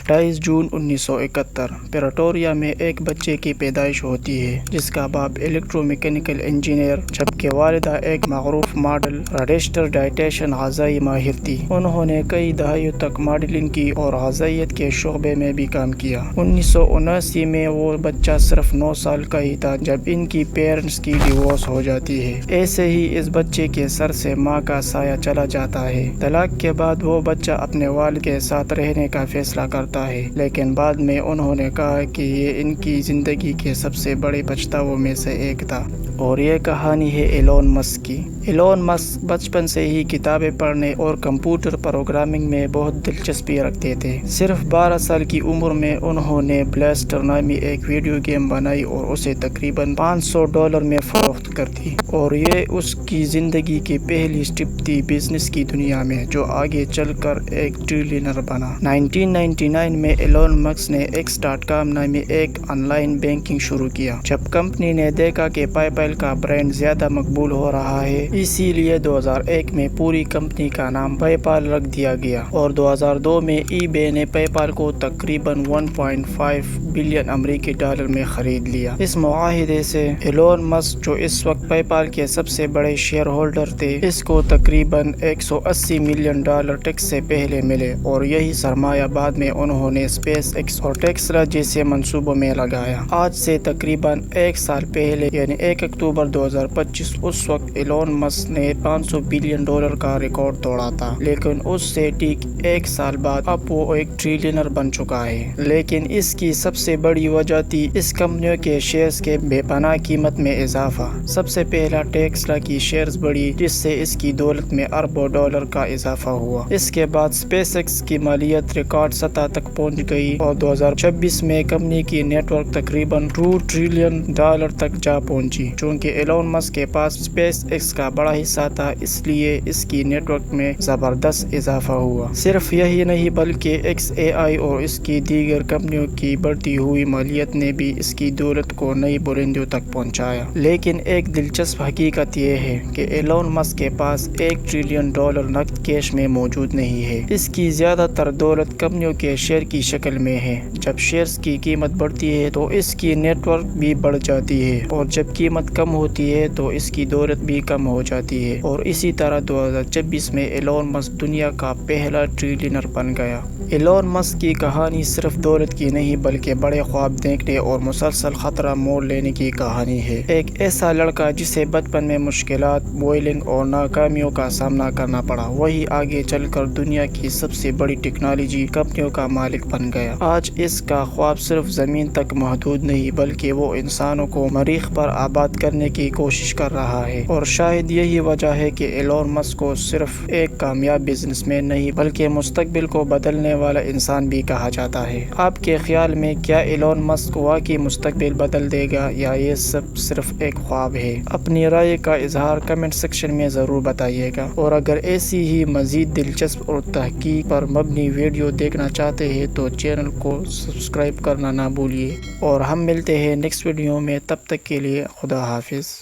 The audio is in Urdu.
28 جون 1971 پریٹوریا میں ایک بچے کی پیدائش ہوتی ہے جس کا باپ الیکٹرو میکینیکل انجینئر جبکہ والدہ ایک معروف ماڈل رجسٹرڈ ڈائٹیشین غذائی ماہر تھی۔ انہوں نے کئی دہائیوں تک ماڈلنگ کی اور غذائیت کے شعبے میں بھی کام کیا۔ 1979 میں وہ بچہ صرف 9 سال کا ہی تھا جب ان کی پیرنٹس کی ڈیورس ہو جاتی ہے۔ ایسے ہی اس بچے کے سر سے ماں کا سایہ چلا جاتا ہے۔ طلاق کے بعد وہ بچہ اپنے والد کے ساتھ رہنے کا فیصلہ کرتا ہے، لیکن بعد میں انہوں نے کہا کہ یہ ان کی زندگی کے سب سے بڑے پچھتاووں میں سے ایک تھا۔ اور یہ کہانی ہے ایلون مسک کی۔ ایلون مسک بچپن سے ہی کتابیں پڑھنے اور کمپیوٹر پروگرامنگ میں بہت دلچسپی رکھتے تھے۔ صرف 12 سال کی عمر میں انہوں نے بلاسٹر نامی ایک ویڈیو گیم بنائی اور اسے تقریباً $500 میں فروخت کر دی، اور یہ اس کی زندگی کی پہلی سٹیپ تھی بزنس کی دنیا میں جو آگے چل کر ایک ٹریلینر بنا۔ 1999 میں ایلون مسک نے X.com نامی ایک آن لائن بینکنگ شروع کیا۔ جب کمپنی نے دیکھا کہ پے پال کا برانڈ زیادہ مقبول ہو رہا ہے، اسی لیے 2001 میں پوری کمپنی کا نام پے پال رکھ دیا گیا، اور 2002 میں ای بے نے پے پال کو تقریباً $1.5 بلین امریکی ڈالر میں خرید لیا۔ اس معاہدے سے ایلون مسک جو اس وقت پے پال کے سب سے بڑے شیئر ہولڈر تھے، اس کو تقریباً $180 ملین ٹیکس سے پہلے ملے، اور یہی سرمایہ بعد میں انہوں نے اسپیس ایکس اور ٹیسلا جیسے منصوبوں میں لگایا۔ آج سے تقریباً 1 سال پہلے یعنی 1 اکتوبر 2025 اس وقت ایلون مسک نے $500 بلین کا ریکارڈ توڑا تھا، لیکن اس سے ٹھیک 1 سال بعد اب وہ ایک ٹریلینر بن چکا ہے۔ لیکن اس کی سب سے بڑی وجہ تھی اس کمپنیوں کے شیئرز کے بے پناہ قیمت میں اضافہ۔ سب سے پہلا ٹیسلا کی شیئرز بڑھی جس سے اس کی دولت میں اربوں ڈالر کا اضافہ ہوا۔ اس کے بعد اسپیس ایکس کی مالیت ریکارڈ سطح تک پہنچ گئی اور 2026 میں کمپنی کی نیٹ ورک تقریباً $2 ٹریلین تک جا پہنچی۔ چونکہ ایلون مسک کے پاس اسپیس ایکس کا بڑا حصہ تھا، اس لیے اس کی نیٹ ورک میں زبردست اضافہ ہوا۔ صرف یہی نہیں بلکہ XAI اور اس کی دیگر کمپنیوں کی بڑھتی ہوئی مالیت نے بھی اس کی دولت کو نئی بلندیوں تک پہنچایا۔ لیکن ایک دلچسپ حقیقت یہ ہے کہ ایلون مسک کے پاس $1 ٹریلین نقد کیش میں موجود نہیں ہے۔ اس کی زیادہ تر دولت کمپنیوں کے شیئر کی شکل میں ہے۔ جب شیئرز کی قیمت بڑھتی ہے تو اس کی نیٹ ورک بھی بڑھ جاتی ہے، اور جب قیمت کم ہوتی ہے تو اس کی دولت بھی کم ہو جاتی ہے، اور اسی طرح 2026 میں ایلون مسک دنیا کا پہلا ٹریلینر بن گیا۔ ایلون مسک کی کہانی صرف دولت کی نہیں بلکہ بڑے خواب دیکھنے اور مسلسل خطرہ مول لینے کی کہانی ہے۔ ایک ایسا لڑکا جسے بچپن میں مشکلات، بوئلنگ اور ناکامیوں کا سامنا کرنا پڑا، وہی آگے چل کر دنیا کی سب سے بڑی ٹیکنالوجی کمپنیوں کا مالک بن گیا۔ آج اس کا خواب صرف زمین تک محدود نہیں بلکہ وہ انسانوں کو مریخ پر آباد کرنے کی کوشش کر رہا ہے، اور شاید یہی وجہ ہے کہ ایلون مسک کو صرف ایک کامیاب بزنس مین نہیں بلکہ مستقبل کو بدلنے والا انسان بھی کہا جاتا ہے۔ آپ کے خیال میں کیا ایلون مسک واقعی مستقبل بدل دے گا یا یہ سب صرف ایک خواب ہے؟ اپنی رائے کا اظہار کمنٹ سیکشن میں ضرور بتائیے گا، اور اگر ایسی ہی مزید دلچسپ اور تحقیق پر مبنی ویڈیو دیکھنا چاہتے ہیں تو چینل کو سبسکرائب کرنا نہ بھولیے، اور ہم ملتے ہیں نیکسٹ ویڈیو میں۔ تب تک کے لیے خدا حافظ۔